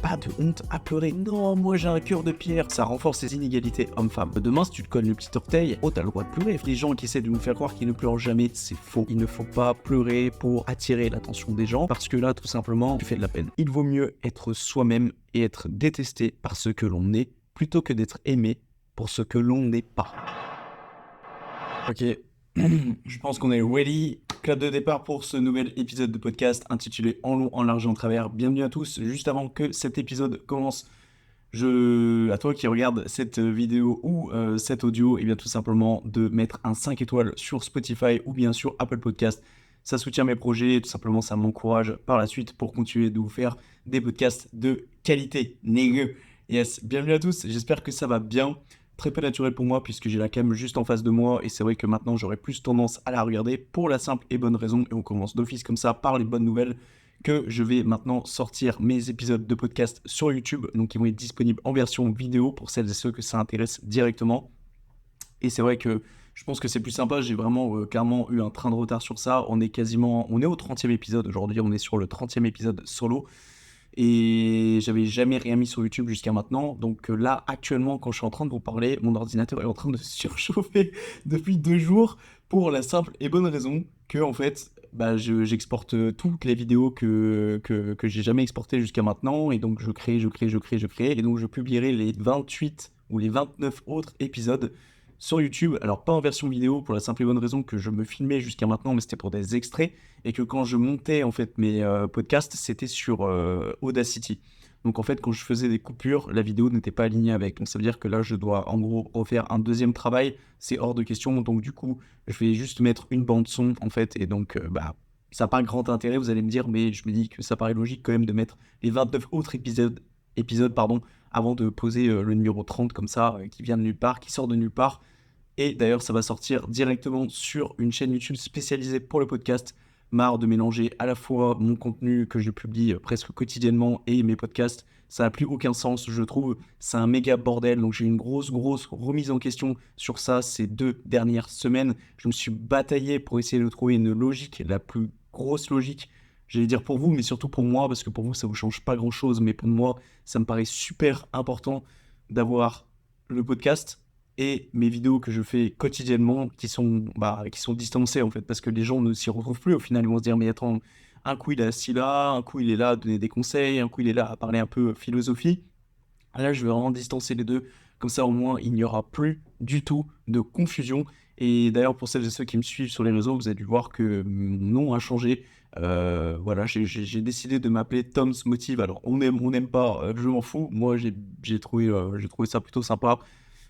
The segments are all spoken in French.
pas de honte à pleurer. Non, moi j'ai un cœur de pierre. Ça renforce les inégalités hommes-femmes. Demain, si tu te colles le petit orteil, oh, t'as le droit de pleurer. Les gens qui essaient de nous faire croire qu'ils ne pleurent jamais, c'est faux. Il ne faut pas pleurer pour attirer l'attention des gens, parce que là, tout simplement, tu fais de la peine. Il vaut mieux être soi-même et être détesté par ce que l'on est, plutôt que d'être aimé pour ce que l'on n'est pas. Ok, je pense qu'on est ready. Clap de départ pour ce nouvel épisode de podcast intitulé En long, en large et en travers. Bienvenue à tous. Juste avant que cet épisode commence, à toi qui regarde cette vidéo ou cet audio, et bien tout simplement de mettre un 5 étoiles sur Spotify ou bien sur Apple Podcast. Ça soutient mes projets et tout simplement ça m'encourage par la suite pour continuer de vous faire des podcasts de qualité. Négueux. Yes, bienvenue à tous, j'espère que ça va bien. Très peu naturel pour moi puisque j'ai la cam juste en face de moi et c'est vrai que maintenant j'aurais plus tendance à la regarder pour la simple et bonne raison, et on commence d'office comme ça par les bonnes nouvelles, que je vais maintenant sortir mes épisodes de podcast sur YouTube, donc ils vont être disponibles en version vidéo pour celles et ceux que ça intéresse directement. Et c'est vrai que je pense que c'est plus sympa, j'ai vraiment clairement eu un train de retard sur ça, on est au 30e épisode aujourd'hui, on est sur le 30e épisode solo, et j'avais jamais rien mis sur YouTube jusqu'à maintenant. Donc là, actuellement, quand je suis en train de vous parler, mon ordinateur est en train de surchauffer depuis 2 jours pour la simple et bonne raison que, en fait, j'exporte toutes les vidéos que j'ai jamais exportées jusqu'à maintenant. Et donc, je crée. Et donc, je publierai les 28 ou les 29 autres épisodes sur YouTube. Alors, pas en version vidéo pour la simple et bonne raison que je me filmais jusqu'à maintenant, mais c'était pour des extraits. Et que quand je montais en fait mes podcasts, c'était sur Audacity. Donc en fait, quand je faisais des coupures, la vidéo n'était pas alignée avec. Donc ça veut dire que là, je dois en gros refaire un deuxième travail. C'est hors de question. Donc du coup, je vais juste mettre une bande son en fait. Et donc, ça n'a pas grand intérêt, vous allez me dire, mais je me dis que ça paraît logique quand même de mettre les 29 autres épisodes avant de poser le numéro 30 comme ça, qui vient de nulle part, qui sort de nulle part. Et d'ailleurs, ça va sortir directement sur une chaîne YouTube spécialisée pour le podcast. Marre de mélanger à la fois mon contenu que je publie presque quotidiennement et mes podcasts. Ça n'a plus aucun sens, je trouve. C'est un méga bordel. Donc j'ai une grosse remise en question sur ça ces 2 dernières semaines. Je me suis bataillé pour essayer de trouver une logique, la plus grosse logique, j'allais dire pour vous, mais surtout pour moi, parce que pour vous, ça ne vous change pas grand-chose. Mais pour moi, ça me paraît super important d'avoir le podcast et mes vidéos que je fais quotidiennement qui sont distancées en fait, parce que les gens ne s'y retrouvent plus au final. Ils vont se dire mais attends, un coup il est assis là, un coup il est là à donner des conseils, un coup il est là à parler un peu philosophie. Là je vais vraiment distancer les deux, comme ça au moins il n'y aura plus du tout de confusion. Et d'ailleurs pour celles et ceux qui me suivent sur les réseaux, vous avez dû voir que mon nom a changé. Voilà, j'ai décidé de m'appeler Tom's Motive. Alors on n'aime pas, je m'en fous. Moi j'ai trouvé ça plutôt sympa.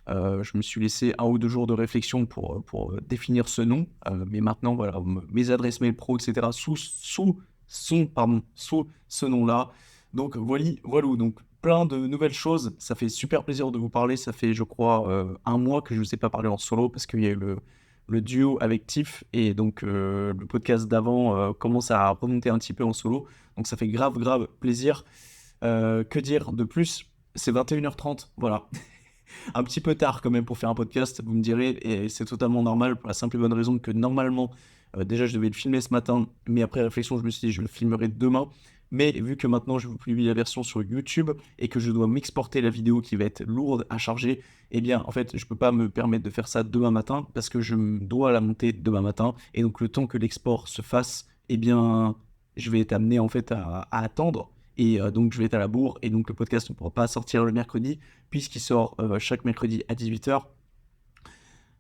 Je me suis laissé 1 ou 2 jours de réflexion pour définir ce nom. Mais maintenant, voilà, mes adresses mail pro, etc. sous ce nom-là. Donc, voilà. Donc, plein de nouvelles choses. Ça fait super plaisir de vous parler. Ça fait, je crois, 1 mois que je ne vous ai pas parlé en solo parce qu'il y a eu le duo avec Tiff. Et donc, le podcast d'avant commence à remonter un petit peu en solo. Donc, ça fait grave plaisir. Que dire de plus? C'est 21h30. Voilà. Un petit peu tard quand même pour faire un podcast, vous me direz, et c'est totalement normal pour la simple et bonne raison que normalement, déjà je devais le filmer ce matin, mais après réflexion, je me suis dit je le filmerai demain. Mais vu que maintenant je vous publie la version sur YouTube et que je dois m'exporter la vidéo qui va être lourde à charger, eh bien en fait je peux pas me permettre de faire ça demain matin parce que je dois la monter demain matin, et donc le temps que l'export se fasse, eh bien je vais être amené en fait à attendre. Et donc je vais être à la bourre, et donc le podcast ne pourra pas sortir le mercredi puisqu'il sort chaque mercredi à 18h.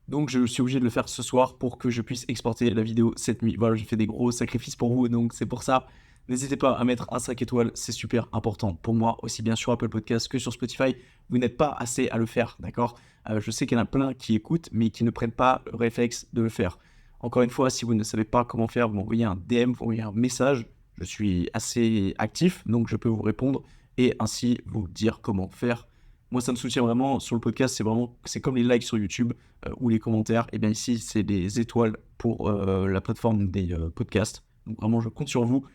Donc je suis obligé de le faire ce soir pour que je puisse exporter la vidéo cette nuit. Voilà, j'ai fait des gros sacrifices pour vous, donc c'est pour ça. N'hésitez pas à mettre un 5 étoiles, c'est super important pour moi, aussi bien sur Apple Podcast que sur Spotify. Vous n'êtes pas assez à le faire, d'accord? Je sais qu'il y en a plein qui écoutent, mais qui ne prennent pas le réflexe de le faire. Encore une fois, si vous ne savez pas comment faire, vous m'envoyez un DM, vous m'envoyez un message. Je suis assez actif, donc je peux vous répondre et ainsi vous dire comment faire. Moi, ça me soutient vraiment sur le podcast. C'est comme les likes sur YouTube ou les commentaires. Et bien ici, c'est des étoiles pour la plateforme des podcasts. Donc vraiment, je compte sur vous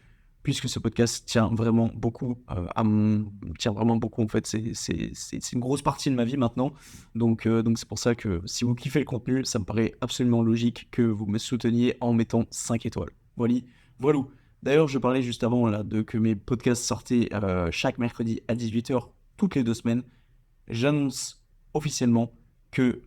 puisque ce podcast tient vraiment beaucoup en fait. C'est une grosse partie de ma vie maintenant. Donc c'est pour ça que si vous kiffez le contenu, ça me paraît absolument logique que vous me souteniez en mettant 5 étoiles. Voilà. D'ailleurs, je parlais juste avant là, de que mes podcasts sortaient chaque mercredi à 18h toutes les 2 semaines. J'annonce officiellement que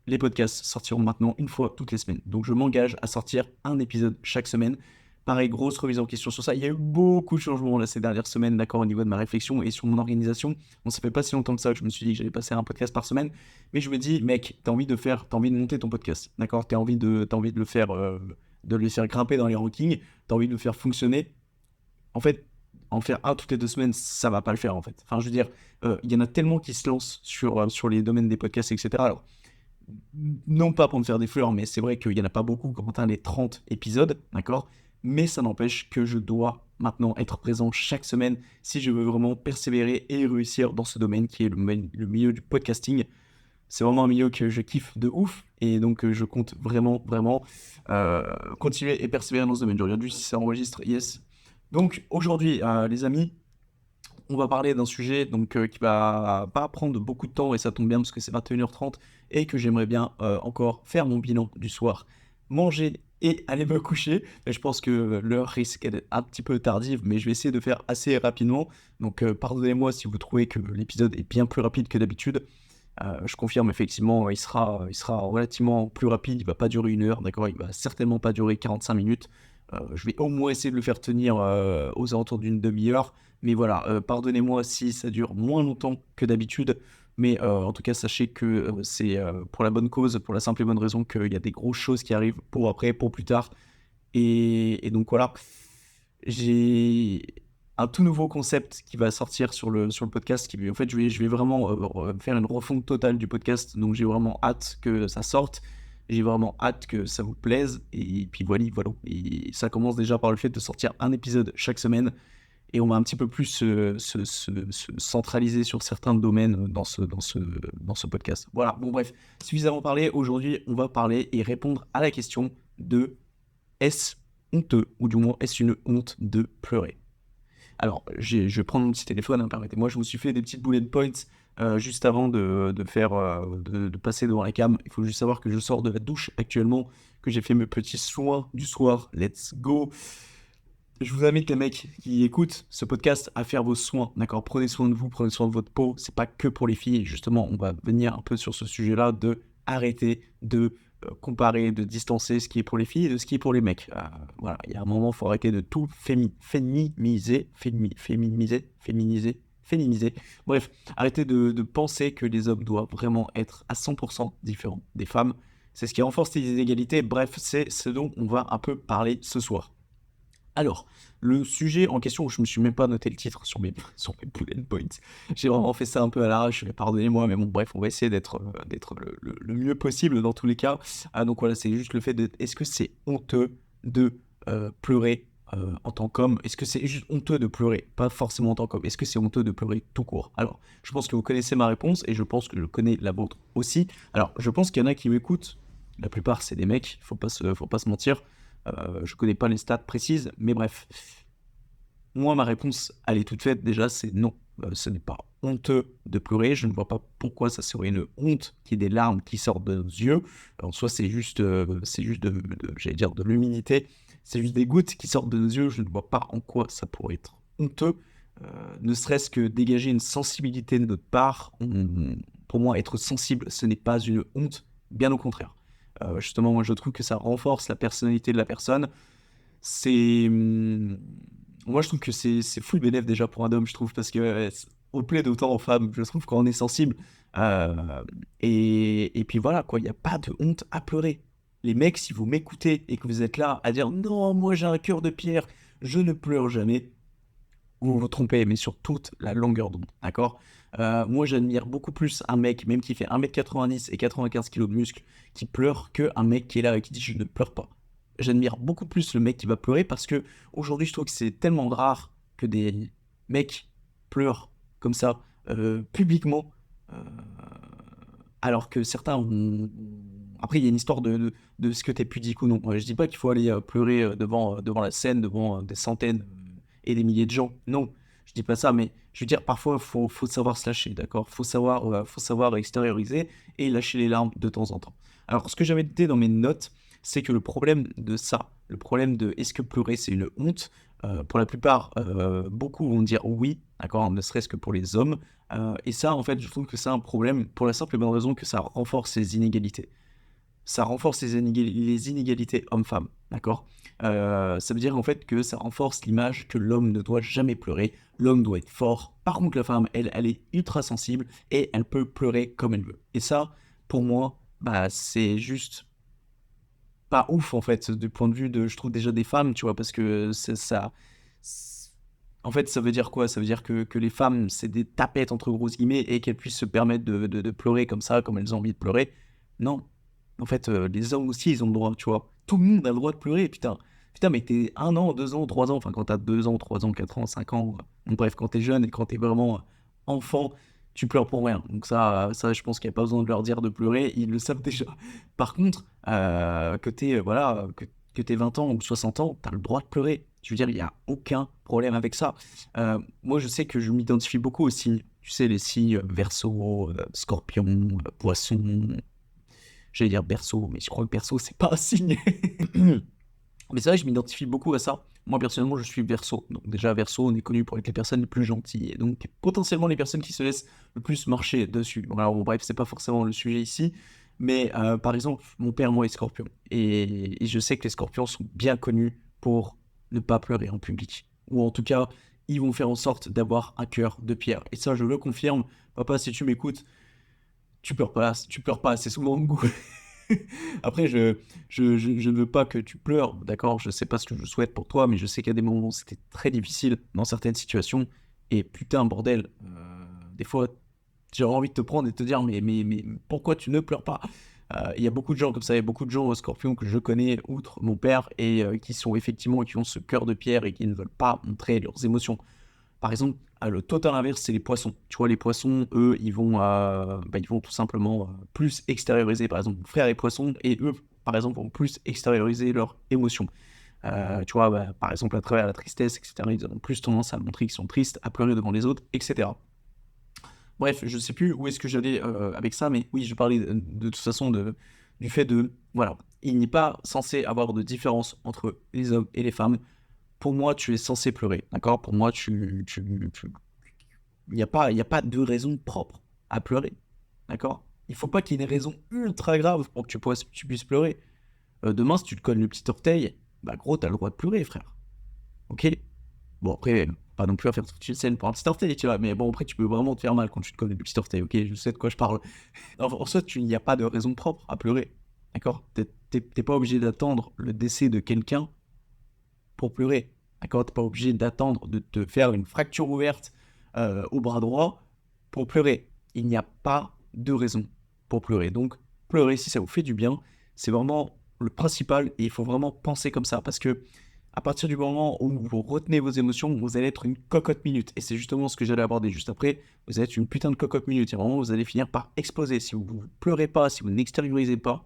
les podcasts sortiront maintenant une fois toutes les semaines. Donc je m'engage à sortir un épisode chaque semaine. Pareil, grosse remise en question sur ça. Il y a eu beaucoup de changements là, ces dernières semaines, d'accord, au niveau de ma réflexion et sur mon organisation. Bon, ça fait pas si longtemps que ça que je me suis dit que j'allais passer à un podcast par semaine. Mais je me dis, mec, t'as envie de monter ton podcast, d'accord. T'as envie de le faire grimper dans les rankings. T'as envie de le faire fonctionner. En fait, en faire un toutes les 2 semaines, ça va pas le faire en fait. Enfin, je veux dire, il y en a tellement qui se lancent sur les domaines des podcasts, etc. Alors, non pas pour me faire des fleurs, mais c'est vrai qu'il n'y en a pas beaucoup quand on atteint les 30 épisodes, d'accord. Mais ça n'empêche que je dois maintenant être présent chaque semaine si je veux vraiment persévérer et réussir dans ce domaine qui est le milieu du podcasting. C'est vraiment un milieu que je kiffe de ouf et donc je compte vraiment, vraiment continuer et persévérer dans ce domaine. Je regarde juste si ça enregistre, yes. Donc aujourd'hui, les amis, on va parler d'un sujet donc, qui va pas prendre beaucoup de temps et ça tombe bien parce que c'est 21h30 et que j'aimerais bien encore faire mon bilan du soir, manger et aller me coucher. Et je pense que l'heure risque d'être un petit peu tardive, mais je vais essayer de faire assez rapidement. Donc pardonnez-moi si vous trouvez que l'épisode est bien plus rapide que d'habitude. Je confirme effectivement, il sera relativement plus rapide, il va pas durer 1 heure, d'accord, il va certainement pas durer 45 minutes. Je vais au moins essayer de le faire tenir aux alentours d'une demi-heure. Mais voilà, pardonnez-moi si ça dure moins longtemps que d'habitude. Mais en tout cas, sachez que c'est pour la bonne cause, pour la simple et bonne raison qu'il y a des grosses choses qui arrivent pour après, pour plus tard. Et donc voilà, j'ai un tout nouveau concept qui va sortir sur le podcast. En fait, je vais vraiment faire une refonte totale du podcast. Donc j'ai vraiment hâte que ça sorte. J'ai vraiment hâte que ça vous plaise. Et puis voilà, voilà. Et ça commence déjà par le fait de sortir un épisode chaque semaine. Et on va un petit peu plus se centraliser sur certains domaines dans ce podcast. Voilà, bon bref, suffisamment parlé. Aujourd'hui, on va parler et répondre à la question de est-ce honteux, ou du moins est-ce une honte de pleurer? Alors, je vais prendre mon petit téléphone, hein, permettez-moi, je vous suis fait des petites bullet points juste avant de passer devant la cam. Il faut juste savoir que je sors de la douche actuellement, que j'ai fait mes petits soins du soir. Let's go! Je vous invite, les mecs qui écoutent ce podcast, à faire vos soins, d'accord? Prenez soin de vous, prenez soin de votre peau. C'est pas que pour les filles. Justement, on va venir un peu sur ce sujet-là de arrêter de comparer, de distancer ce qui est pour les filles et de ce qui est pour les mecs. Voilà, il y a un moment, il faut arrêter de tout féminiser. Bref, arrêtez de penser que les hommes doivent vraiment être à 100% différents des femmes. C'est ce qui renforce les inégalités. Bref, c'est ce dont on va un peu parler ce soir. Alors, le sujet en question, je ne me suis même pas noté le titre sur mes bullet points. J'ai vraiment fait ça un peu à l'arrache, pardonnez-moi, mais bon, bref, on va essayer d'être le mieux possible dans tous les cas. Donc voilà, c'est juste le fait de, est-ce que c'est honteux de pleurer en tant qu'homme? Est-ce que c'est juste honteux de pleurer? Pas forcément en tant qu'homme. Est-ce que c'est honteux de pleurer tout court? Alors, je pense que vous connaissez ma réponse et je pense que je connais la vôtre aussi. Alors, je pense qu'il y en a qui m'écoutent. La plupart, c'est des mecs, faut pas se mentir. Je connais pas les stats précises, mais bref. Moi, ma réponse, elle est toute faite. Déjà, c'est non. Ce n'est pas honteux de pleurer. Je ne vois pas pourquoi ça serait une honte qu'il y ait des larmes qui sortent de nos yeux. En soi, c'est juste j'allais dire, de l'humilité. C'est juste des gouttes qui sortent de nos yeux. Je ne vois pas en quoi ça pourrait être honteux. Ne serait-ce que dégager une sensibilité de notre part. Pour moi, être sensible, ce n'est pas une honte. Bien au contraire. Justement, moi, je trouve que ça renforce la personnalité de la personne. C'est... Moi, je trouve que c'est full bénéf déjà pour un homme, je trouve, parce que on plaît d'autant aux femmes, je trouve, quand on est sensible. Et puis voilà, quoi, il n'y a pas de honte à pleurer. Les mecs, si vous m'écoutez et que vous êtes là à dire non, moi j'ai un cœur de pierre, je ne pleure jamais, vous vous trompez, mais sur toute la longueur d'onde, d'accord? Moi, j'admire beaucoup plus un mec, même qui fait 1m90 et 95 kg de muscle, qui pleure, qu'un mec qui est là et qui dit je ne pleure pas. J'admire beaucoup plus le mec qui va pleurer parce que aujourd'hui, je trouve que c'est tellement rare que des mecs pleurent comme ça, publiquement, euh, alors que certains ont... Après, il y a une histoire de ce que t'es pudique ou non. Je dis pas qu'il faut aller pleurer devant la scène, devant des centaines et des milliers de gens. Non, je dis pas ça, mais je veux dire, parfois, faut savoir se lâcher, d'accord? Faut savoir extérioriser et lâcher les larmes de temps en temps. Alors, ce que j'avais noté dans mes notes, c'est que le problème de ça, le problème de est-ce que pleurer c'est une honte, pour la plupart, beaucoup vont dire oui, d'accord, ne serait-ce que pour les hommes, et ça en fait je trouve que c'est un problème pour la simple et bonne raison que ça renforce les inégalités. Ça renforce les inégalités hommes-femmes, d'accord? Ça veut dire en fait que ça renforce l'image que l'homme ne doit jamais pleurer, l'homme doit être fort. Par contre, la femme, elle est ultra sensible et elle peut pleurer comme elle veut. Et ça, pour moi, bah, c'est juste pas ouf en fait, du point de vue de, je trouve déjà des femmes, tu vois, parce que en fait, ça veut dire quoi? Ça veut dire que les femmes, c'est des tapettes entre grosses guillemets et qu'elles puissent se permettre de pleurer comme ça, comme elles ont envie de pleurer. Non. En fait, les hommes aussi, ils ont le droit, tu vois. Tout le monde a le droit de pleurer, putain. Putain, mais t'es 1 an, 2 ans, 3 ans, enfin quand t'as 2 ans, 3 ans, 4 ans, 5 ans, donc bref, quand t'es jeune et quand t'es vraiment enfant, tu pleures pour rien. Donc ça je pense qu'il n'y a pas besoin de leur dire de pleurer, ils le savent déjà. Par contre, que t'aies, voilà, que t'aies 20 ans ou 60 ans, t'as le droit de pleurer. Je veux dire, il n'y a aucun problème avec ça. Moi, je sais que je m'identifie beaucoup aux signes. Tu sais, les signes Verseau, Scorpion, Poisson. J'allais dire Berceau, mais je crois que Berceau, c'est pas un signe. Mais c'est vrai, je m'identifie beaucoup à ça. Moi, personnellement, je suis Verseau. Donc déjà, Verseau, on est connu pour être les personnes les plus gentilles. Et donc, potentiellement, les personnes qui se laissent le plus marcher dessus. Bon, alors, bon, bref, c'est pas forcément le sujet ici. Mais par exemple, mon père, moi, est scorpion. Et je sais que les scorpions sont bien connus pour ne pas pleurer en public. Ou en tout cas, ils vont faire en sorte d'avoir un cœur de pierre. Et ça, je le confirme. Papa, si tu m'écoutes, tu pleures pas assez souvent. Après, je ne veux pas que tu pleures, d'accord? Je sais pas ce que je souhaite pour toi, mais je sais qu'il y a des moments où c'était très difficile dans certaines situations. Et putain, bordel, des fois, j'ai envie de te prendre et de te dire, mais pourquoi tu ne pleures pas? Il y a beaucoup de gens comme ça, il y a beaucoup de gens au Scorpion que je connais, outre mon père, et qui sont effectivement, qui ont ce cœur de pierre et qui ne veulent pas montrer leurs émotions. Par exemple, le total inverse, c'est les poissons. Tu vois, les poissons, eux, ils vont tout simplement plus extérioriser. Par exemple, mon frère est poisson et eux, par exemple, vont plus extérioriser leurs émotions. Tu vois, par exemple, à travers la tristesse, etc., ils ont plus tendance à montrer qu'ils sont tristes, à pleurer devant les autres, etc. Bref, je sais plus où est-ce que j'allais avec ça, mais oui, je parlais de toute façon du fait de, voilà, il n'est pas censé avoir de différence entre les hommes et les femmes. Pour moi, tu es censé pleurer, d'accord? Pour moi, il y a pas de raison propre à pleurer, d'accord? Il faut pas qu'il y ait une raison ultra grave pour que tu puisses pleurer. Demain, si tu te cognes le petit orteil, bah gros, t'as le droit de pleurer, frère. Ok? Bon, après, pas non plus à faire toute une scène pour un petit orteil, tu vois, mais bon, après, tu peux vraiment te faire mal quand tu te cognes le petit orteil, ok? Je sais de quoi je parle. En soi, il n'y a pas de raison propre à pleurer, d'accord? T'es pas obligé d'attendre le décès de quelqu'un pour pleurer. D'accord, t'es pas obligé d'attendre de te faire une fracture ouverte au bras droit pour pleurer. Il n'y a pas de raison pour pleurer. Donc, pleurer, si ça vous fait du bien, c'est vraiment le principal et il faut vraiment penser comme ça parce que à partir du moment où vous retenez vos émotions, vous allez être une cocotte minute. Et c'est justement ce que j'allais aborder juste après. Vous allez être une putain de cocotte minute. Et vraiment, vous allez finir par exploser. Si vous ne pleurez pas, si vous n'extériorisez pas,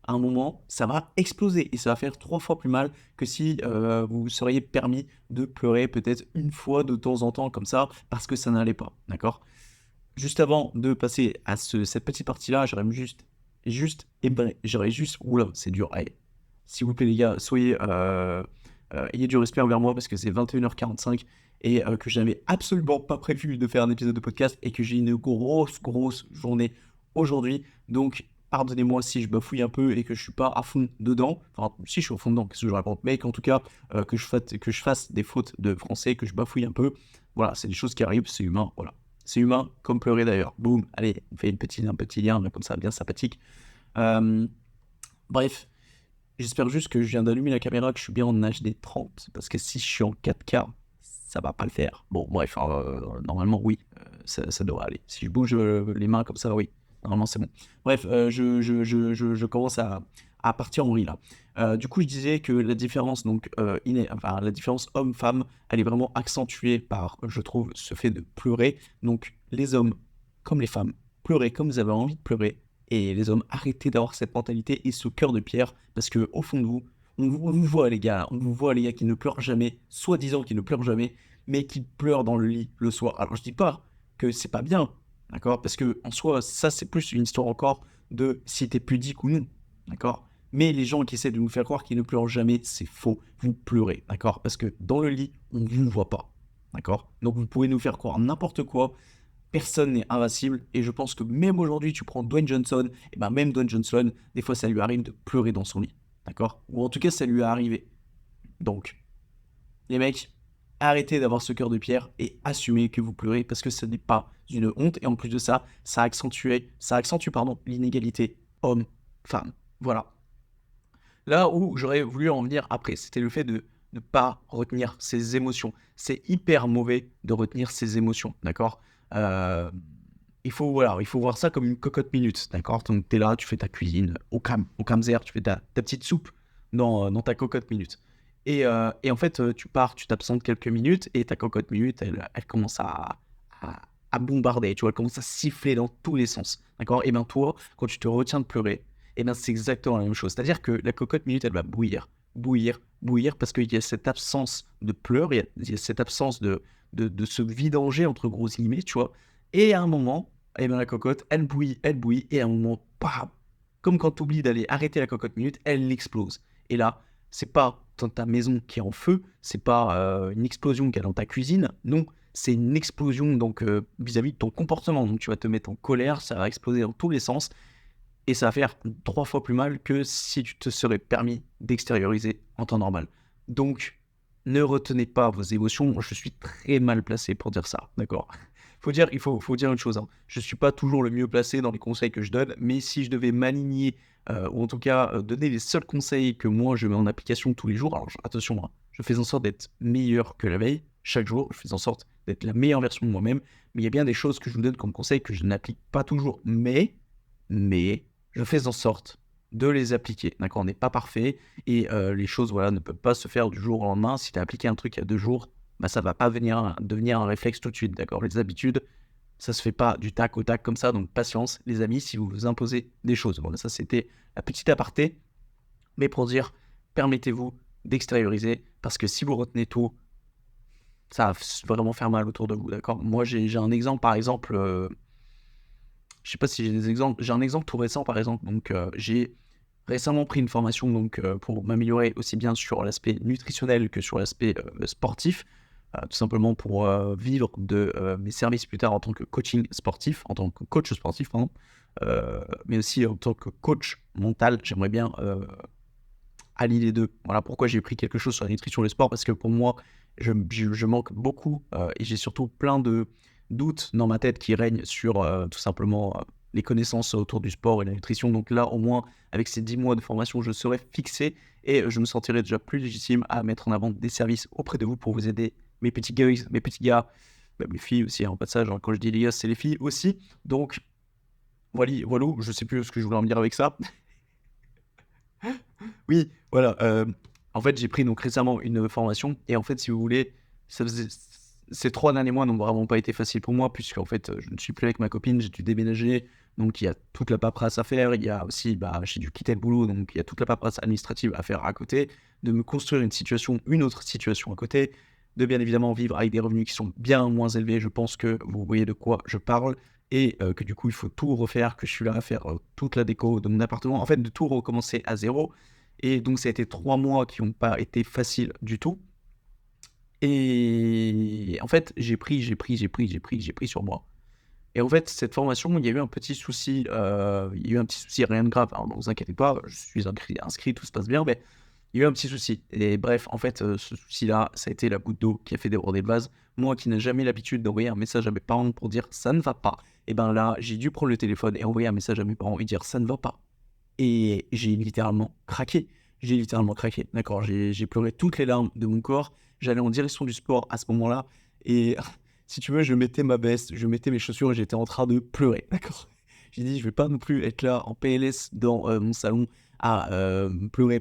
à un moment, ça va exploser et ça va faire 3 fois plus mal que si vous seriez permis de pleurer peut-être une fois de temps en temps comme ça parce que ça n'allait pas, d'accord? Juste avant de passer à cette petite partie-là, j'aurais juste, oula, c'est dur, allez, s'il vous plaît les gars, ayez du respect envers moi parce que c'est 21h45 et que je n'avais absolument pas prévu de faire un épisode de podcast et que j'ai une grosse journée aujourd'hui, donc pardonnez-moi si je bafouille un peu et que je suis pas à fond dedans, enfin si je suis au fond dedans, qu'est-ce que je raconte, mais qu'en tout cas que je fasse des fautes de français, que je bafouille un peu, voilà, c'est des choses qui arrivent, c'est humain, voilà. C'est humain, comme pleurer d'ailleurs. Boum, allez, on fait un petit lien comme ça, bien sympathique. Euh, Bref, j'espère juste que je viens d'allumer la caméra, que je suis bien en HD 30, parce que si je suis en 4K, ça va pas le faire. Bon, bref, normalement, oui, ça devrait aller. Si je bouge les mains comme ça, oui, normalement, c'est bon. Bref, je commence à partir en vrille, là. Du coup, je disais que la différence, donc, la différence homme-femme, elle est vraiment accentuée par, je trouve, ce fait de pleurer. Donc, les hommes, comme les femmes, pleurez comme vous avez envie de pleurer. Et les hommes, arrêtez d'avoir cette mentalité et ce cœur de pierre, parce que au fond de vous, on vous voit les gars, qui ne pleurent jamais, soi-disant qui ne pleurent jamais, mais qui pleurent dans le lit le soir. Alors je dis pas que c'est pas bien, d'accord? Parce que en soi, ça c'est plus une histoire encore de si t'es pudique ou non, d'accord? Mais les gens qui essaient de nous faire croire qu'ils ne pleurent jamais, c'est faux. Vous pleurez, d'accord? Parce que dans le lit, on ne vous voit pas, d'accord? Donc vous pouvez nous faire croire n'importe quoi. Personne n'est invincible. Et je pense que même aujourd'hui, tu prends Dwayne Johnson, et ben même Dwayne Johnson, des fois, ça lui arrive de pleurer dans son lit, d'accord? Ou en tout cas, ça lui est arrivé. Donc, les mecs, arrêtez d'avoir ce cœur de pierre et assumez que vous pleurez parce que ce n'est pas une honte. Et en plus de ça, ça accentue l'inégalité homme-femme. Voilà. Là où j'aurais voulu en venir après, c'était le fait de ne pas retenir ses émotions. C'est hyper mauvais de retenir ses émotions, d'accord? Euh, il faut voir ça comme une cocotte minute, d'accord? Donc tu es là, tu fais ta cuisine au Kamzer, tu fais ta petite soupe dans ta cocotte minute. Et en fait, tu pars, tu t'absentes quelques minutes et ta cocotte minute, elle commence à bombarder, tu vois, elle commence à siffler dans tous les sens, d'accord? Et bien toi, quand tu te retiens de pleurer, et bien c'est exactement la même chose. C'est-à-dire que la cocotte minute, elle va bouillir, bouillir, bouillir parce qu'il y a cette absence de pleurs, il y a cette absence de se vidanger, entre gros guillemets, tu vois. Et à un moment, eh bien la cocotte, elle bouillit, et à un moment, bam, comme quand tu oublies d'aller arrêter la cocotte minute, elle explose. Et là, c'est pas ta maison qui est en feu, c'est pas une explosion qu'il y a dans ta cuisine, non, c'est une explosion donc vis-à-vis de ton comportement. Donc tu vas te mettre en colère, ça va exploser dans tous les sens, et ça va faire 3 fois plus mal que si tu te serais permis d'extérioriser en temps normal. Donc, ne retenez pas vos émotions. Je suis très mal placé pour dire ça, d'accord? Il faut dire une chose, hein. Je ne suis pas toujours le mieux placé dans les conseils que je donne, mais si je devais m'aligner, ou en tout cas donner les seuls conseils que moi je mets en application tous les jours, alors attention, hein, je fais en sorte d'être meilleur que la veille, chaque jour, je fais en sorte d'être la meilleure version de moi-même, mais il y a bien des choses que je vous donne comme conseils que je n'applique pas toujours, mais je fais en sorte de les appliquer, d'accord? On n'est pas parfait, et les choses, voilà, ne peuvent pas se faire du jour au lendemain. Si tu as appliqué un truc il y a 2 jours, bah, ça va pas devenir un réflexe tout de suite, d'accord? Les habitudes, ça se fait pas du tac au tac comme ça, donc patience, les amis, si vous vous imposez des choses. Voilà, ça c'était la petite aparté, mais pour dire, permettez-vous d'extérioriser, parce que si vous retenez tout, ça va vraiment faire mal autour de vous, d'accord? Moi, j'ai un exemple, par exemple, je sais pas si j'ai des exemples. J'ai un exemple tout récent, par exemple. Donc, j'ai récemment pris une formation donc, pour m'améliorer aussi bien sur l'aspect nutritionnel que sur l'aspect sportif, tout simplement pour vivre de mes services plus tard en tant que coaching sportif, en tant que coach sportif, pardon, mais aussi en tant que coach mental. J'aimerais bien allier les deux. Voilà pourquoi j'ai pris quelque chose sur la nutrition et le sport, parce que pour moi, je manque beaucoup, et j'ai surtout plein de doutes dans ma tête qui règnent sur tout simplement les connaissances autour du sport et la nutrition. Donc là, au moins, avec ces 10 mois de formation, je serai fixé, et je me sentirai déjà plus légitime à mettre en avant des services auprès de vous pour vous aider, mes petits gars, même les filles aussi, en passage, hein, quand je dis les gars, c'est les filles aussi. Donc, voilà, je sais plus ce que je voulais en dire avec ça. Oui, voilà. En fait, j'ai pris donc récemment une formation, et en fait, si vous voulez, ça faisait... ces 3 derniers mois n'ont vraiment pas été faciles pour moi, puisque en fait, je ne suis plus avec ma copine, j'ai dû déménager, donc il y a toute la paperasse à faire, il y a aussi, j'ai dû quitter le boulot, donc il y a toute la paperasse administrative à faire à côté, de me construire une autre situation à côté, de bien évidemment vivre avec des revenus qui sont bien moins élevés. Je pense que vous voyez de quoi je parle, et que du coup, il faut tout refaire, que je suis là à faire toute la déco de mon appartement, en fait, de tout recommencer à zéro. Et donc, ça a été 3 mois qui n'ont pas été faciles du tout. Et en fait, j'ai pris sur moi. Et en fait, cette formation, il y a eu un petit souci, rien de grave, hein, ne vous inquiétez pas, je suis inscrit, tout se passe bien, mais il y a eu un petit souci. Et bref, en fait, ce souci-là, ça a été la goutte d'eau qui a fait déborder le vase. Moi qui n'ai jamais l'habitude d'envoyer un message à mes parents pour dire ça ne va pas, et ben là, j'ai dû prendre le téléphone et envoyer un message à mes parents et dire ça ne va pas. Et j'ai littéralement craqué. D'accord, j'ai pleuré toutes les larmes de mon corps. J'allais en direction du sport à ce moment-là. Et si tu veux, je mettais ma veste, je mettais mes chaussures et j'étais en train de pleurer. D'accord. J'ai dit, je vais pas non plus être là en PLS dans mon salon à pleurer.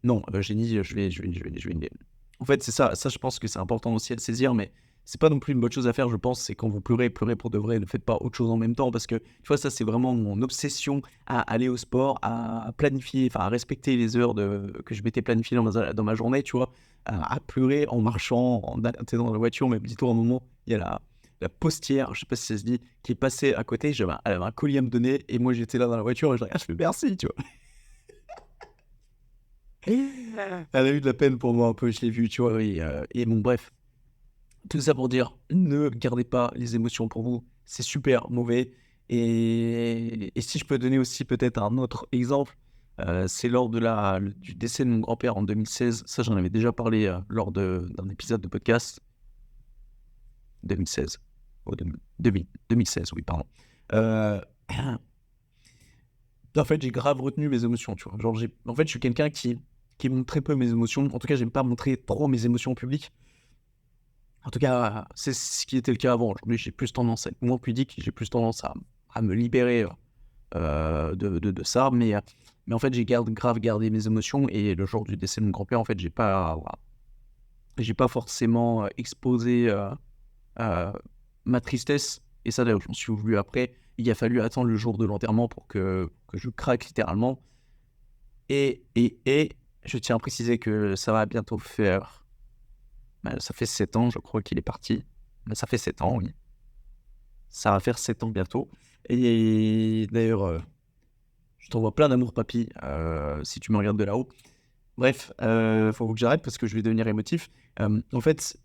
Non, j'ai dit, je vais. En fait, c'est ça. Ça, je pense que c'est important aussi à saisir, mais c'est pas non plus une bonne chose à faire, je pense. C'est quand vous pleurez pour de vrai. Ne faites pas autre chose en même temps, parce que, tu vois, ça, c'est vraiment mon obsession à aller au sport, à planifier, enfin, à respecter les heures que je m'étais planifié dans ma journée, tu vois, à pleurer en marchant, t'es dans la voiture, mais dis-toi, à un moment, il y a la postière, je sais pas si ça se dit, qui est passée à côté. Elle avait un colis à me donner, et moi, j'étais là dans la voiture, et je regarde, je fais merci, tu vois. Elle a eu de la peine pour moi un peu, je l'ai vu, tu vois, et bon, bref. Tout ça pour dire, ne gardez pas les émotions pour vous, c'est super mauvais. Et si je peux donner aussi peut-être un autre exemple, c'est lors du décès de mon grand-père en 2016. Ça, j'en avais déjà parlé lors d'un épisode de podcast. 2016. Oh, 2016, oui, pardon. En fait, j'ai grave retenu mes émotions, tu vois. Genre, en fait, je suis quelqu'un qui montre très peu mes émotions. En tout cas, j'aime pas montrer trop mes émotions au public. En tout cas, c'est ce qui était le cas avant. Aujourd'hui, j'ai plus tendance à être moins pudique, j'ai plus tendance à me libérer de ça. Mais en fait, grave gardé mes émotions. Et le jour du décès de mon grand-père, en fait, j'ai pas forcément exposé euh, ma tristesse. Et ça, d'ailleurs, j'en suis voulu après. Il a fallu attendre le jour de l'enterrement pour que je craque littéralement. Et je tiens à préciser que ça va bientôt faire... ça fait 7 ans, je crois qu'il est parti. Ça fait 7 ans, oui. Ça va faire 7 ans bientôt. Et d'ailleurs, je t'envoie plein d'amour, papy, si tu me regardes de là-haut. Bref, faut que j'arrête parce que je vais devenir émotif. En fait,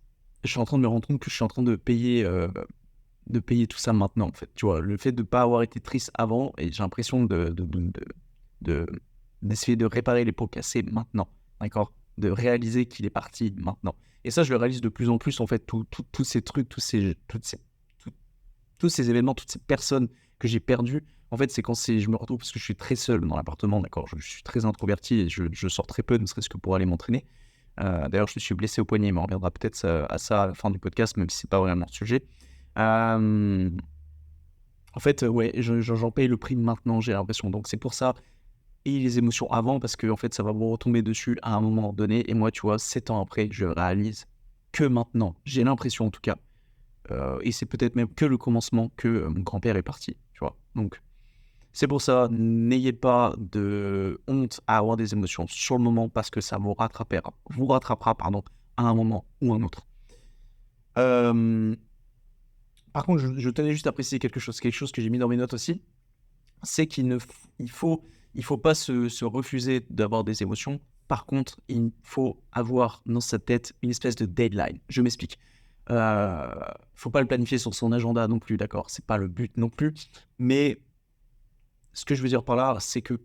je suis en train de me rendre compte que je suis en train de payer tout ça maintenant, en fait. Tu vois, le fait de ne pas avoir été triste avant, et j'ai l'impression d'essayer de réparer les pots cassés maintenant, d'accord? De réaliser qu'il est parti maintenant. Et ça, je le réalise de plus en plus, en fait, tous ces trucs, tous ces événements, toutes ces personnes que j'ai perdues, en fait, c'est quand je me retrouve, parce que je suis très seul dans l'appartement, d'accord? Je suis très introverti et je sors très peu, ne serait-ce que pour aller m'entraîner. D'ailleurs, je me suis blessé au poignet, mais on reviendra peut-être à ça à la fin du podcast, même si c'est pas vraiment le sujet. En fait, ouais, j'en paye le prix maintenant, j'ai l'impression. Donc c'est pour ça, et les émotions avant, parce que en fait, ça va vous retomber dessus à un moment donné. Et moi, tu vois, 7 ans après, je réalise que maintenant, j'ai l'impression en tout cas, et c'est peut-être même que le commencement, que mon grand-père est parti, tu vois. Donc c'est pour ça, n'ayez pas de honte à avoir des émotions sur le moment, parce que ça vous rattrapera, pardon, à un moment ou un autre. Par contre, je tenais juste à préciser quelque chose que j'ai mis dans mes notes aussi, c'est il faut pas se refuser d'avoir des émotions. Par contre, il faut avoir dans sa tête une espèce de deadline. Je m'explique. Faut pas le planifier sur son agenda non plus, d'accord? C'est pas le but non plus. Mais ce que je veux dire par là, c'est que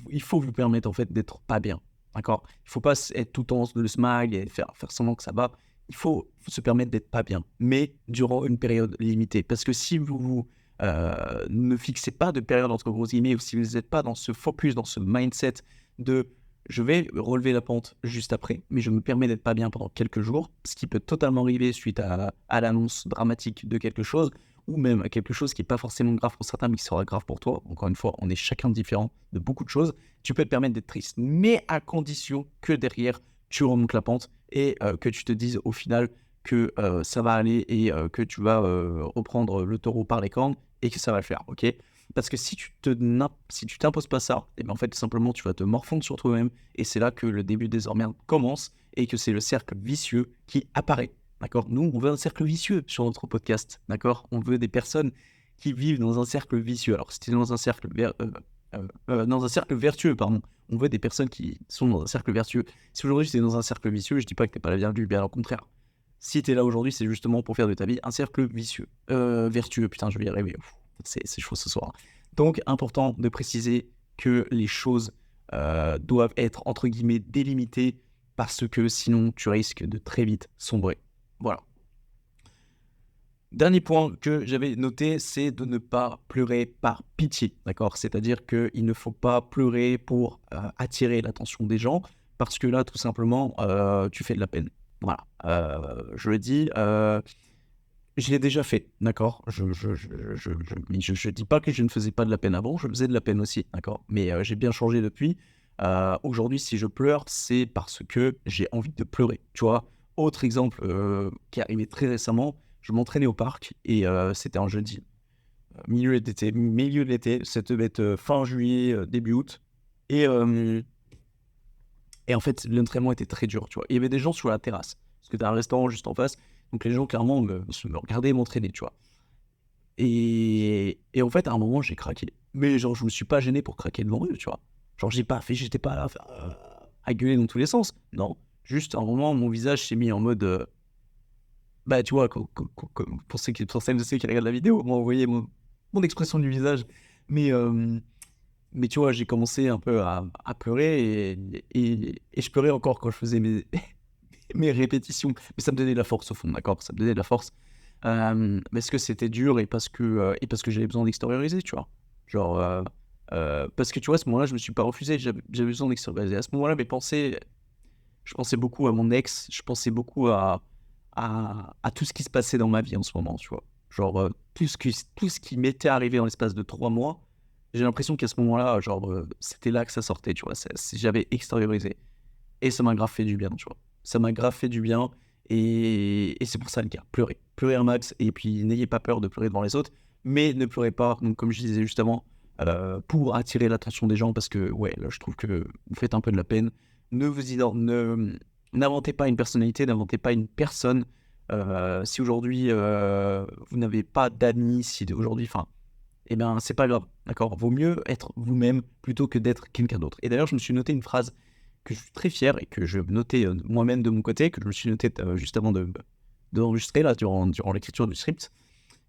il faut vous permettre en fait d'être pas bien, d'accord? Il faut pas être tout le temps le smile et faire semblant que ça va. Il faut se permettre d'être pas bien, mais durant une période limitée. Parce que si vous ne fixez pas de période entre gros guillemets, ou si vous n'êtes pas dans ce focus, dans ce mindset de je vais relever la pente juste après, mais je me permets d'être pas bien pendant quelques jours, ce qui peut totalement arriver suite à l'annonce dramatique de quelque chose, ou même à quelque chose qui n'est pas forcément grave pour certains, mais qui sera grave pour toi. Encore une fois, on est chacun différent de beaucoup de choses. Tu peux te permettre d'être triste, mais à condition que derrière, tu remontes la pente et que tu te dises au final que ça va aller et que tu vas reprendre le taureau par les cornes et que ça va le faire, ok? Parce que si tu t'imposes pas ça, et bien en fait, tout simplement, tu vas te morfondre sur toi-même et c'est là que le début des emmerdes commence et que c'est le cercle vicieux qui apparaît. D'accord? Nous, on veut un cercle vicieux sur notre podcast. D'accord? On veut des personnes qui vivent dans un cercle vicieux. Alors, si tu es dans un cercle vertueux, pardon. On veut des personnes qui sont dans un cercle vertueux. Si aujourd'hui tu es dans un cercle vicieux, je dis pas que t'es pas la bienvenue, bien au contraire. Si tu es là aujourd'hui, c'est justement pour faire de ta vie un cercle vicieux. Vertueux, putain, je vais y arriver. C'est chaud ce soir. Donc, important de préciser que les choses doivent être, entre guillemets, délimitées, parce que sinon, tu risques de très vite sombrer. Voilà. Dernier point que j'avais noté, c'est de ne pas pleurer par pitié, d'accord? C'est-à-dire qu'il ne faut pas pleurer pour attirer l'attention des gens, parce que là, tout simplement, tu fais de la peine. Voilà. Je le dis, je l'ai déjà fait, d'accord? Je dis pas que je ne faisais pas de la peine avant, je faisais de la peine aussi, d'accord? Mais j'ai bien changé depuis. Aujourd'hui, si je pleure, c'est parce que j'ai envie de pleurer, tu vois? Autre exemple qui est arrivé très récemment, je m'entraînais au parc et c'était un jeudi, milieu de l'été, ça devait être fin juillet, début août. Et, et en fait, l'entraînement était très dur, tu vois? Il y avait des gens sur la terrasse, parce que tu as un restaurant juste en face, donc les gens clairement me regardaient m'entraîner, tu vois? Et en fait, à un moment, j'ai craqué. Mais genre, je me suis pas gêné pour craquer devant eux, tu vois? Genre, j'étais pas là à faire. à gueuler dans tous les sens. Non, juste à un moment, mon visage s'est mis en mode... tu vois, pour celles de ceux qui regardent la vidéo, vous voyez mon expression du visage. Mais, mais tu vois, j'ai commencé un peu à pleurer et je pleurais encore quand je faisais mes répétitions. Mais ça me donnait de la force au fond, d'accord? Ça me donnait de la force. Parce que c'était dur et parce que j'avais besoin d'extérioriser, tu vois? Genre, parce que tu vois, à ce moment-là, je me suis pas refusé, j'avais besoin d'extérioriser. À ce moment-là, je pensais beaucoup à mon ex, je pensais beaucoup à tout ce qui se passait dans ma vie en ce moment, tu vois? Genre, tout ce qui m'était arrivé en l'espace de 3 mois, j'ai l'impression qu'à ce moment-là, genre, c'était là que ça sortait, tu vois? J'avais extériorisé et ça m'a grave fait du bien, tu vois? Ça m'a grave fait du bien et c'est pour ça, les gars, pleurez. Pleurez un max et puis n'ayez pas peur de pleurer devant les autres, mais ne pleurez pas, donc comme je disais juste avant, pour attirer l'attention des gens parce que, ouais, là, je trouve que vous faites un peu de la peine. N'inventez pas une personnalité, n'inventez pas une personne. Si aujourd'hui, vous n'avez pas d'amis, si aujourd'hui, enfin, eh bien, c'est pas grave, d'accord? Vaut mieux être vous-même plutôt que d'être quelqu'un d'autre. Et d'ailleurs, je me suis noté une phrase que je suis très fier et que je notais moi-même de mon côté, que je me suis noté juste avant d'enregistrer, là, durant l'écriture du script.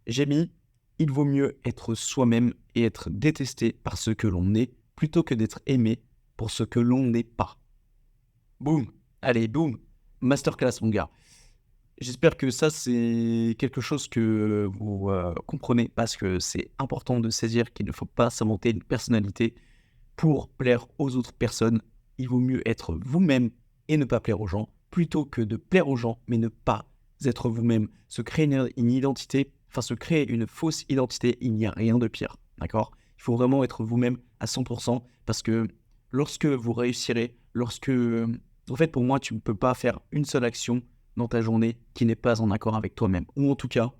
J'ai mis: il vaut mieux être soi-même et être détesté par ce que l'on est, plutôt que d'être aimé pour ce que l'on n'est pas. Boum! Allez, boum! Masterclass, mon gars. J'espère que ça, c'est quelque chose que vous comprenez, parce que c'est important de saisir qu'il ne faut pas s'inventer une personnalité pour plaire aux autres personnes. Il vaut mieux être vous-même et ne pas plaire aux gens, plutôt que de plaire aux gens, mais ne pas être vous-même. Se créer une identité, enfin se créer une fausse identité, il n'y a rien de pire, d'accord? Il faut vraiment être vous-même à 100%, parce que lorsque vous réussirez, En fait, pour moi, tu ne peux pas faire une seule action dans ta journée qui n'est pas en accord avec toi-même. Ou en tout cas,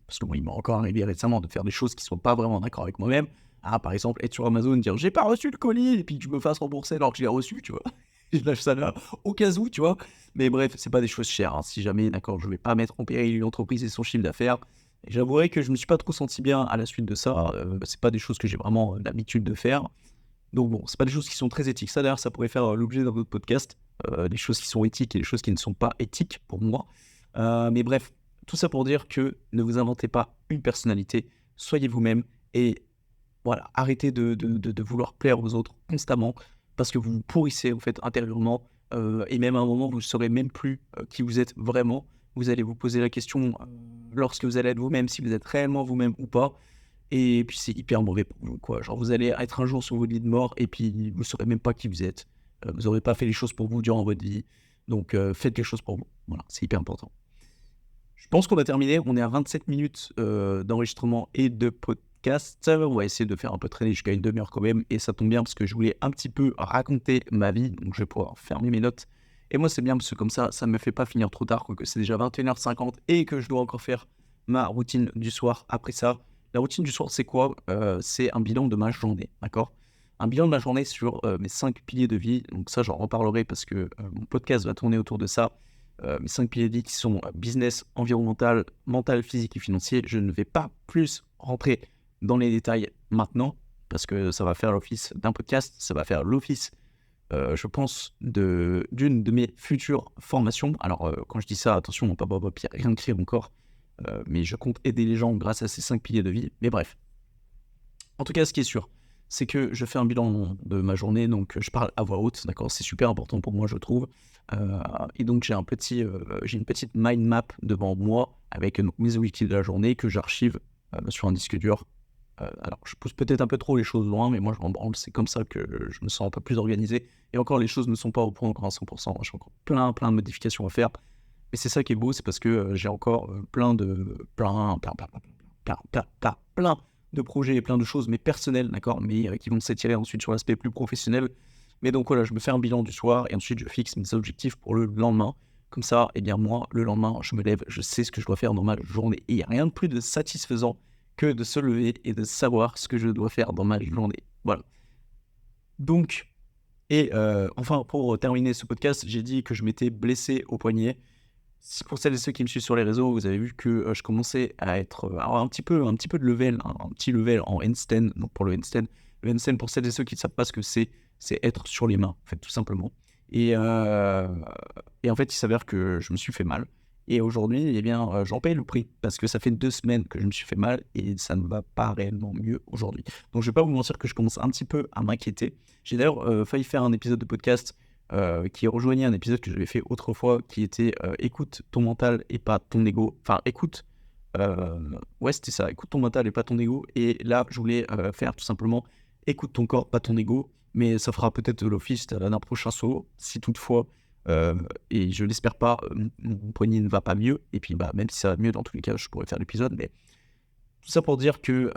parce que moi, il m'est encore arrivé récemment de faire des choses qui ne sont pas vraiment en accord avec moi-même. Par exemple, être sur Amazon, dire j'ai pas reçu le colis, et puis que je me fasse rembourser alors que je l'ai reçu, tu vois. Je lâche ça là, au cas où, tu vois. Mais bref, c'est pas des choses chères, hein. Si jamais, d'accord, je vais pas mettre en péril une entreprise et son chiffre d'affaires. Et j'avouerai que je me suis pas trop senti bien à la suite de ça. C'est pas des choses que j'ai vraiment l'habitude de faire. Donc bon, c'est pas des choses qui sont très éthiques. Ça d'ailleurs, ça pourrait faire l'objet d'un autre podcast. Des choses qui sont éthiques et des choses qui ne sont pas éthiques pour moi. Mais bref, tout ça pour dire que ne vous inventez pas une personnalité, soyez vous-même et voilà, arrêtez de vouloir plaire aux autres constamment parce que vous vous pourrissez en fait intérieurement, et même à un moment vous ne saurez même plus qui vous êtes vraiment. Vous allez vous poser la question lorsque vous allez être vous-même, si vous êtes réellement vous-même ou pas. Et puis c'est hyper mauvais pour vous, quoi. Genre vous allez être un jour sur votre lit de mort et puis vous saurez même pas qui vous êtes. Vous n'aurez pas fait les choses pour vous durant votre vie. Donc faites quelque chose pour vous. Voilà, c'est hyper important. Je pense qu'on a terminé. On est à 27 minutes d'enregistrement et de podcast. On va essayer de faire un peu traîner jusqu'à une demi-heure quand même. Et ça tombe bien parce que je voulais un petit peu raconter ma vie. Donc je vais pouvoir fermer mes notes. Et moi, c'est bien parce que comme ça ne me fait pas finir trop tard, quoique c'est déjà 21h50 et que je dois encore faire ma routine du soir après ça. La routine du soir, c'est quoi? C'est un bilan de ma journée, d'accord? Un bilan de ma journée sur mes 5 piliers de vie. Donc ça, j'en reparlerai parce que mon podcast va tourner autour de ça. Mes 5 piliers de vie qui sont business, environnemental, mental, physique et financier. Je ne vais pas plus rentrer dans les détails maintenant parce que ça va faire l'office d'un podcast, ça va faire l'office, je pense, d'une de mes futures formations. Alors, quand je dis ça, attention, il n'y a rien de écrit encore, mais je compte aider les gens grâce à ces 5 piliers de vie. Mais bref, en tout cas, ce qui est sûr, c'est que je fais un bilan de ma journée, donc je parle à voix haute, d'accord? C'est super important pour moi, je trouve. Et donc j'ai une petite mind map devant moi avec mes objectifs de la journée que j'archive sur un disque dur. Alors je pousse peut-être un peu trop les choses loin, mais moi je m'en branle, c'est comme ça que je me sens un peu plus organisé. Et encore, les choses ne sont pas au point encore à 100%, j'ai encore plein de modifications à faire. Mais c'est ça qui est beau, c'est parce que j'ai encore plein de projets et plein de choses, mais personnelles, d'accord, mais qui vont s'étirer ensuite sur l'aspect plus professionnel. Mais donc voilà, je me fais un bilan du soir et ensuite je fixe mes objectifs pour le lendemain. Comme ça, eh bien moi, le lendemain, je me lève, je sais ce que je dois faire dans ma journée. Et il n'y a rien de plus de satisfaisant que de se lever et de savoir ce que je dois faire dans ma journée. Voilà. Donc, enfin, pour terminer ce podcast, j'ai dit que je m'étais blessé au poignet. Pour celles et ceux qui me suivent sur les réseaux, vous avez vu que je commençais à avoir un petit peu de level, un petit level en handstand. Donc pour le handstand, pour celles et ceux qui ne savent pas ce que c'est être sur les mains, en fait, tout simplement. Et, euh, et en fait, il s'avère que je me suis fait mal. Et aujourd'hui, eh bien, j'en paye le prix parce que ça fait 2 semaines que je me suis fait mal et ça ne va pas réellement mieux aujourd'hui. Donc, je vais pas vous mentir que je commence un petit peu à m'inquiéter. J'ai d'ailleurs failli faire un épisode de podcast qui rejoignait un épisode que j'avais fait autrefois qui était écoute ton mental et pas ton ego. Enfin, ouais, c'était ça, écoute ton mental et pas ton ego. Et là, je voulais faire tout simplement écoute ton corps, pas ton ego. Mais ça fera peut-être l'office d'un prochain solo, si toutefois, et je l'espère pas, mon poignet ne va pas mieux. Et puis, bah, même si ça va mieux, dans tous les cas, je pourrais faire l'épisode. Mais tout ça pour dire que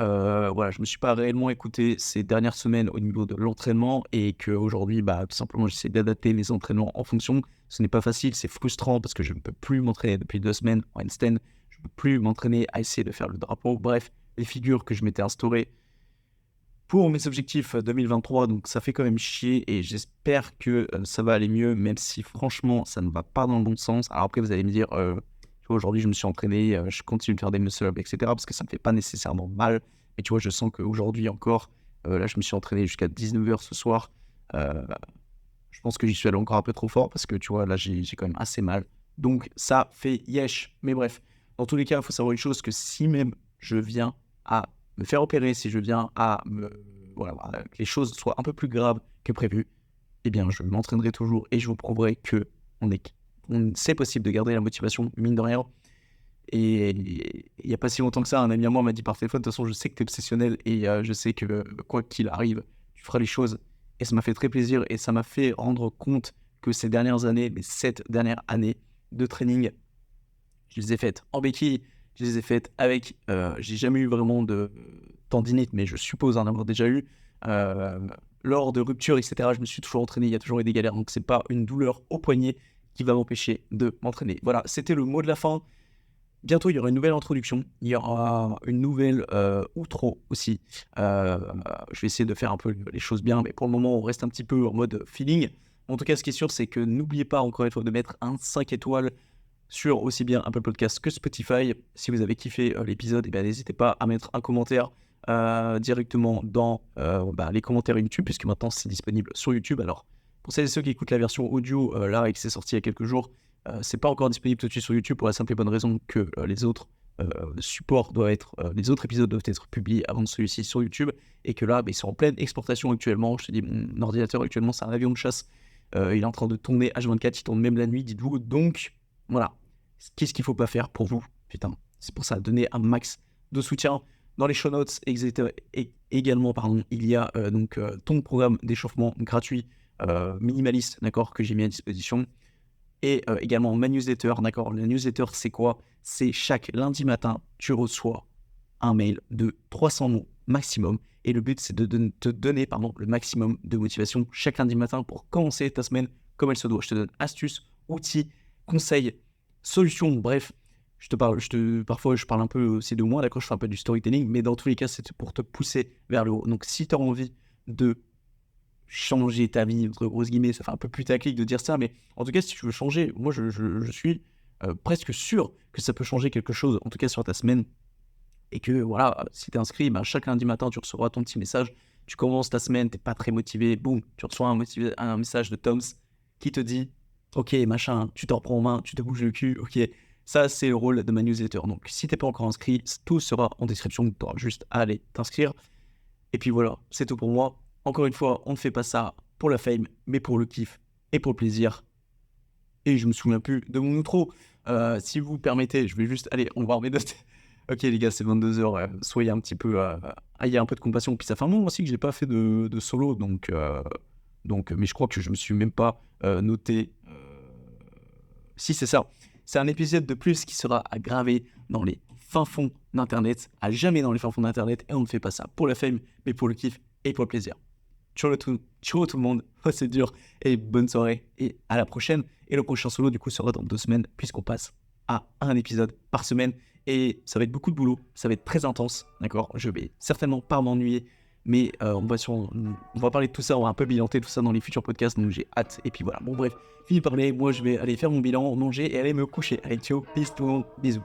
voilà, je me suis pas réellement écouté ces dernières semaines au niveau de l'entraînement et qu'aujourd'hui, bah, tout simplement, j'essaie d'adapter mes entraînements en fonction. Ce n'est pas facile, c'est frustrant parce que je ne peux plus m'entraîner depuis 2 semaines en handstand. Je ne peux plus m'entraîner à essayer de faire le drapeau. Bref, les figures que je m'étais instaurées pour mes objectifs 2023, donc ça fait quand même chier et j'espère que ça va aller mieux, même si franchement ça ne va pas dans le bon sens. Alors après vous allez me dire, tu vois, aujourd'hui je me suis entraîné, je continue de faire des muscle-ups, etc. parce que ça ne me fait pas nécessairement mal. Mais tu vois, je sens qu'aujourd'hui encore, là je me suis entraîné jusqu'à 19h ce soir. Euh, je pense que j'y suis allé encore un peu trop fort parce que tu vois, là j'ai quand même assez mal. Donc ça fait yesh. Mais bref, dans tous les cas, il faut savoir une chose, que si même je viens à me faire opérer, si je viens à voilà, que les choses soient un peu plus graves que prévu, eh bien je m'entraînerai toujours et je vous prouverai que c'est possible de garder la motivation, mine de rien. Et il n'y a pas si longtemps que ça, un ami à moi m'a dit par téléphone, de toute façon je sais que tu es obsessionnel et je sais que quoi qu'il arrive, tu feras les choses. Et ça m'a fait très plaisir et ça m'a fait rendre compte que ces dernières années, les 7 dernières années de training, je les ai faites en béquille, je les ai faites avec, j'ai jamais eu vraiment de tendinite, mais je suppose en avoir déjà eu. Euh, Lors de ruptures, etc., je me suis toujours entraîné, il y a toujours eu des galères, donc c'est pas une douleur au poignet qui va m'empêcher de m'entraîner. Voilà, c'était le mot de la fin. Bientôt, il y aura une nouvelle introduction, il y aura une nouvelle outro aussi. Je vais essayer de faire un peu les choses bien, mais pour le moment, on reste un petit peu en mode feeling. En tout cas, ce qui est sûr, c'est que n'oubliez pas, encore une fois, de mettre un 5 étoiles sur aussi bien Apple Podcast que Spotify. Si vous avez kiffé l'épisode, n'hésitez pas à mettre un commentaire directement dans les commentaires YouTube, puisque maintenant, c'est disponible sur YouTube. Alors, pour celles et ceux qui écoutent la version audio, là, et que c'est sorti il y a quelques jours, c'est pas encore disponible tout de suite sur YouTube pour la simple et bonne raison que les autres les autres épisodes doivent être publiés avant celui-ci sur YouTube et que là, ils sont en pleine exportation actuellement. Je te dis, mon ordinateur actuellement, c'est un avion de chasse. Il est en train de tourner H24, il tourne même la nuit, dites-vous. Donc, voilà. Qu'est-ce qu'il faut pas faire pour vous? Putain, c'est pour ça, donner un max de soutien. Dans les show notes, également, il y a ton programme d'échauffement gratuit, minimaliste, d'accord, que j'ai mis à disposition. Et également ma newsletter, d'accord. La newsletter, c'est quoi? C'est chaque lundi matin, tu reçois un mail de 300 mots maximum. Et le but, c'est de te donner le maximum de motivation chaque lundi matin pour commencer ta semaine comme elle se doit. Je te donne astuces, outils, conseils, solutions, bref. Parfois, je parle un peu aussi de moi, d'accord. Je fais un peu du storytelling, mais dans tous les cas, c'est pour te pousser vers le haut. Donc, si tu as envie de changer ta vie, entre grosses guillemets, ça fait un peu putaclic de dire ça, mais en tout cas, si tu veux changer, moi je suis presque sûr que ça peut changer quelque chose, en tout cas sur ta semaine, et que voilà, si t'es inscrit, chaque lundi matin, tu recevras ton petit message, tu commences ta semaine, t'es pas très motivé, boum, tu reçois un message de Toms qui te dit, ok, machin, tu te reprends en main, tu te bouges le cul, ok, ça c'est le rôle de ma newsletter. Donc si t'es pas encore inscrit, tout sera en description, tu auras juste à aller t'inscrire. Et puis voilà, c'est tout pour moi. Encore une fois, on ne fait pas ça pour la fame, mais pour le kiff et pour le plaisir. Et je me souviens plus de mon outro. Si vous permettez, je vais juste... Allez, on va voir mes notes. Ok les gars, c'est 22h. Soyez un petit peu... ayez un peu de compassion. Puis ça fait un moment aussi que j'ai pas fait de solo. Donc, mais je crois que je me suis même pas noté... Si, c'est ça. C'est un épisode de plus qui sera à graver dans les fins fonds d'Internet. À jamais dans les fins fonds d'Internet. Et on ne fait pas ça pour la fame, mais pour le kiff et pour le plaisir. Ciao tout le monde, c'est dur, et bonne soirée, et à la prochaine. Et le prochain solo, du coup, sera dans 2 semaines, puisqu'on passe à un épisode par semaine, et ça va être beaucoup de boulot, ça va être très intense, d'accord? Je vais certainement pas m'ennuyer, mais on va parler de tout ça, on va un peu bilanter tout ça dans les futurs podcasts, donc j'ai hâte. Et puis voilà, bon bref, fini de parler, moi je vais aller faire mon bilan, manger et aller me coucher. Allez, ciao, peace tout le monde, bisous.